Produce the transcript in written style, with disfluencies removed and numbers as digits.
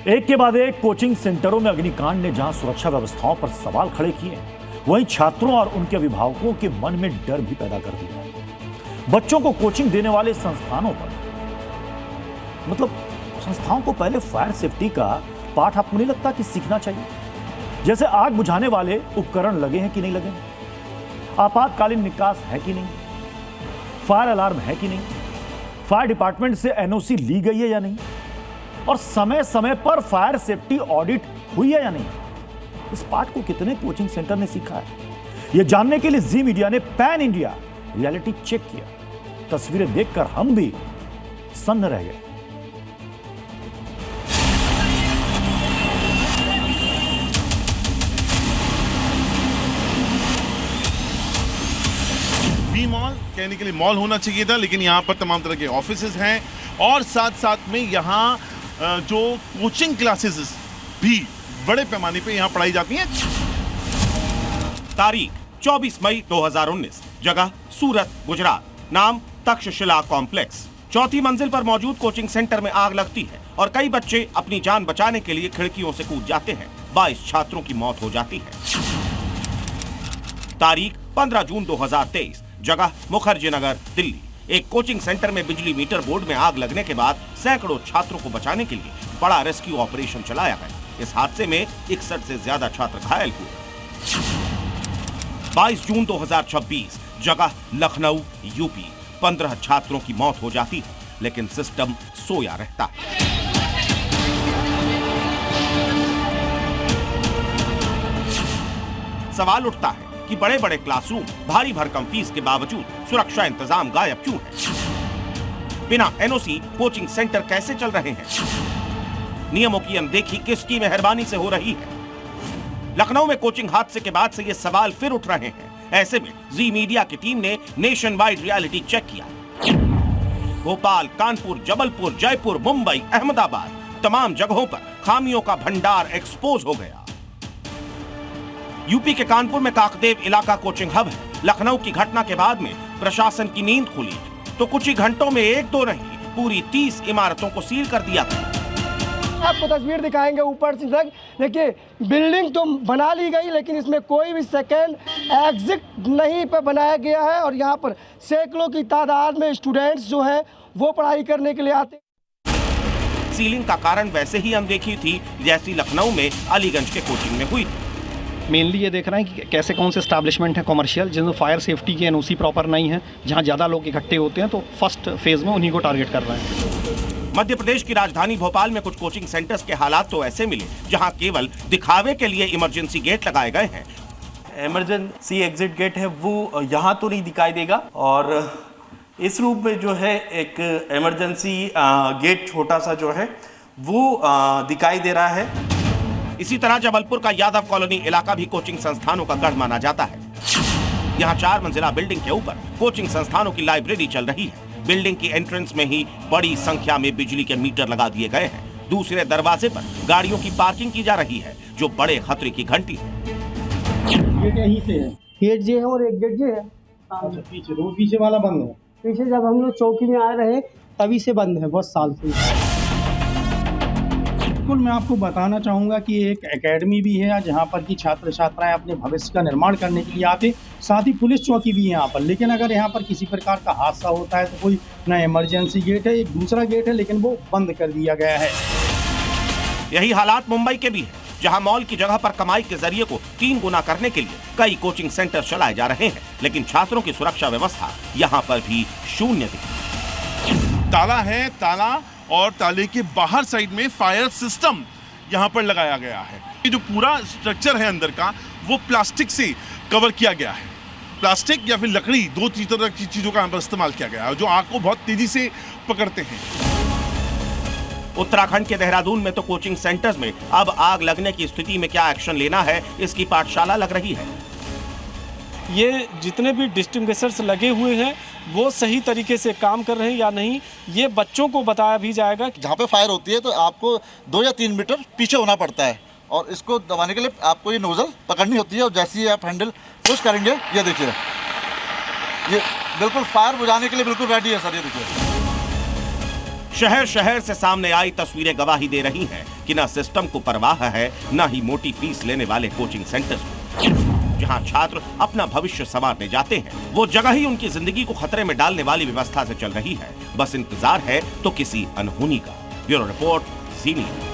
एक के बाद एक कोचिंग सेंटरों में अग्निकांड ने जहां सुरक्षा व्यवस्थाओं पर सवाल खड़े किए, वहीं छात्रों और उनके अभिभावकों के मन में डर भी पैदा कर दिया। बच्चों को कोचिंग देने वाले संस्थानों पर संस्थाओं को पहले फायर सेफ्टी का पाठ आपको नहीं लगता कि सीखना चाहिए? जैसे आग बुझाने वाले उपकरण लगे हैं कि नहीं लगे, आपातकालीन निकास है कि नहीं, फायर अलार्म है कि नहीं, फायर डिपार्टमेंट से एनओसी ली गई है या नहीं, और समय समय पर फायर सेफ्टी ऑडिट हुई है या नहीं। इस पाठ को कितने कोचिंग सेंटर ने सीखा है, यह जानने के लिए जी मीडिया ने पैन इंडिया रियलिटी चेक किया। तस्वीरें देखकर हम भी सन्न रह गए। मॉल कहने के लिए मॉल होना चाहिए था, लेकिन यहाँ पर तमाम तरह के ऑफिसेज हैं और साथ साथ में यहाँ जो कोचिंग क्लासेस भी बड़े पैमाने पे यहाँ पढ़ाई जाती हैं। तारीख 24 मई 2019, जगह सूरत, गुजरात। नाम तक्षशिला कॉम्प्लेक्स। चौथी मंजिल पर मौजूद कोचिंग सेंटर में आग लगती है और कई बच्चे अपनी जान बचाने के लिए खिड़कियों से कूद जाते हैं। 22 छात्रों की मौत हो जाती है। तारीख 15 जून 2023, जगह मुखर्जी नगर, दिल्ली। एक कोचिंग सेंटर में बिजली मीटर बोर्ड में आग लगने के बाद सैकड़ों छात्रों को बचाने के लिए बड़ा रेस्क्यू ऑपरेशन चलाया गया। इस हादसे में 61 से ज्यादा छात्र घायल हुए। 22 जून 2026, जगह लखनऊ, यूपी। 15 छात्रों की मौत हो जाती है, लेकिन सिस्टम सोया रहता है। सवाल उठता है कि बड़े बड़े क्लासरूम भारी भरकम फीस के बावजूद सुरक्षा इंतजाम गायब क्यों है? बिना एनओसी कोचिंग सेंटर कैसे चल रहे हैं? नियमों की अनदेखी किसकी मेहरबानी से हो रही है? लखनऊ में कोचिंग हादसे के बाद से ये सवाल फिर उठ रहे हैं। ऐसे में जी मीडिया की टीम ने नेशन वाइड रियलिटी चेक किया। भोपाल, कानपुर, जबलपुर, जयपुर, मुंबई, अहमदाबाद, तमाम जगहों पर खामियों का भंडार एक्सपोज हो गया। यूपी के कानपुर में काकदेव इलाका कोचिंग हब है। लखनऊ की घटना के बाद में प्रशासन की नींद खुली तो कुछ ही घंटों में एक दो नहीं, पूरी 30 इमारतों को सील कर दिया था। आपको तस्वीर दिखाएंगे ऊपर से तक। देखिए, बिल्डिंग तो बना ली गई, लेकिन इसमें कोई भी सेकेंड एग्जिट नहीं पे बनाया गया है और यहाँ पर सैकड़ों की तादाद में स्टूडेंट्स जो है वो पढ़ाई करने के लिए आते। सीलिंग का कारण वैसे ही अनदेखी थी जैसी लखनऊ में अलीगंज के कोचिंग में हुई थी। मेनली ये देख रहे हैं कि कैसे कौन से एस्टैब्लिशमेंट है कमर्शियल जिनमें फायर सेफ्टी की एनओसी प्रॉपर नहीं है, जहां ज़्यादा लोग इकट्ठे होते हैं, तो फर्स्ट फेज में उन्हीं को टारगेट कर रहे हैं। मध्य प्रदेश की राजधानी भोपाल में कुछ कोचिंग सेंटर्स के हालात तो ऐसे मिले जहां केवल दिखावे के लिए इमरजेंसी गेट लगाए गए हैं। इमरजेंसी एग्जिट गेट है वो यहाँ तो नहीं दिखाई देगा, और इस रूप में जो है एक इमरजेंसी गेट छोटा सा जो है वो दिखाई दे रहा है। इसी तरह जबलपुर का यादव कॉलोनी इलाका भी कोचिंग संस्थानों का गढ़ माना जाता है। यहाँ 4 मंजिला बिल्डिंग के ऊपर कोचिंग संस्थानों की लाइब्रेरी चल रही है। बिल्डिंग की एंट्रेंस में ही बड़ी संख्या में बिजली के मीटर लगा दिए गए हैं। दूसरे दरवाजे पर गाड़ियों की पार्किंग की जा रही है, जो बड़े खतरे की घंटी है। गेट यहीं से है, गेट जे है और एक गेट जे है। अच्छा, पीछे वो पीछे वाला बंद है। पीछे जब हम लोग चौकी में आ रहे हैं तभी से बंद है, बहुत साल से। बिल्कुल, मैं आपको बताना चाहूँगा कि एक एकेडमी भी है जहाँ पर कि छात्र छात्राएं अपने भविष्य का निर्माण करने के लिए आते, साथ ही पुलिस चौकी भी है यहाँ पर। लेकिन अगर यहाँ पर किसी प्रकार का हादसा होता है तो कोई ना इमरजेंसी गेट है, एक दूसरा गेट है, लेकिन वो बंद कर दिया गया है। यही हालात मुंबई के भी है, जहाँ मॉल की जगह पर कमाई के जरिए को 3 गुना करने के लिए कई कोचिंग सेंटर चलाए जा रहे हैं, लेकिन छात्रों की सुरक्षा व्यवस्था यहाँ पर भी शून्य दिखी। ताला है, ताला और ताले के बाहर साइड में फायर सिस्टम यहाँ पर लगाया गया है। ये जो पूरा स्ट्रक्चर है अंदर का वो प्लास्टिक से कवर किया गया है। प्लास्टिक या फिर लकड़ी, दो तरह की चीज़ों का यहाँ पर इस्तेमाल किया गया है जो आग को बहुत तेजी से पकड़ते हैं। उत्तराखंड के देहरादून में तो कोचिंग सेंटर्स में अब आग लगने की स्थिति में क्या एक्शन लेना है, इसकी पाठशाला लग रही है। ये जितने भी डिस्टिंग्विशर्स लगे हुए हैं वो सही तरीके से काम कर रहे हैं या नहीं, ये बच्चों को बताया भी जाएगा। जहाँ पे फायर होती है तो आपको 2 या 3 मीटर पीछे होना पड़ता है और इसको दबाने के लिए आपको ये नोजल पकड़नी होती है और जैसे ही आप हैंडल पुश करेंगे, ये देखिए, ये बिल्कुल फायर बुझाने के लिए बिल्कुल रेडी है सर। ये देखिए, शहर शहर से सामने आई तस्वीरें गवाही दे रही हैं कि न सिस्टम को परवाह है, न ही मोटी फीस लेने वाले कोचिंग सेंटर्स को। जहां छात्र अपना भविष्य संवारने जाते हैं, वो जगह ही उनकी जिंदगी को खतरे में डालने वाली व्यवस्था से चल रही है। बस इंतजार है तो किसी अनहोनी का। ब्यूरो रिपोर्ट, जी न्यूज़।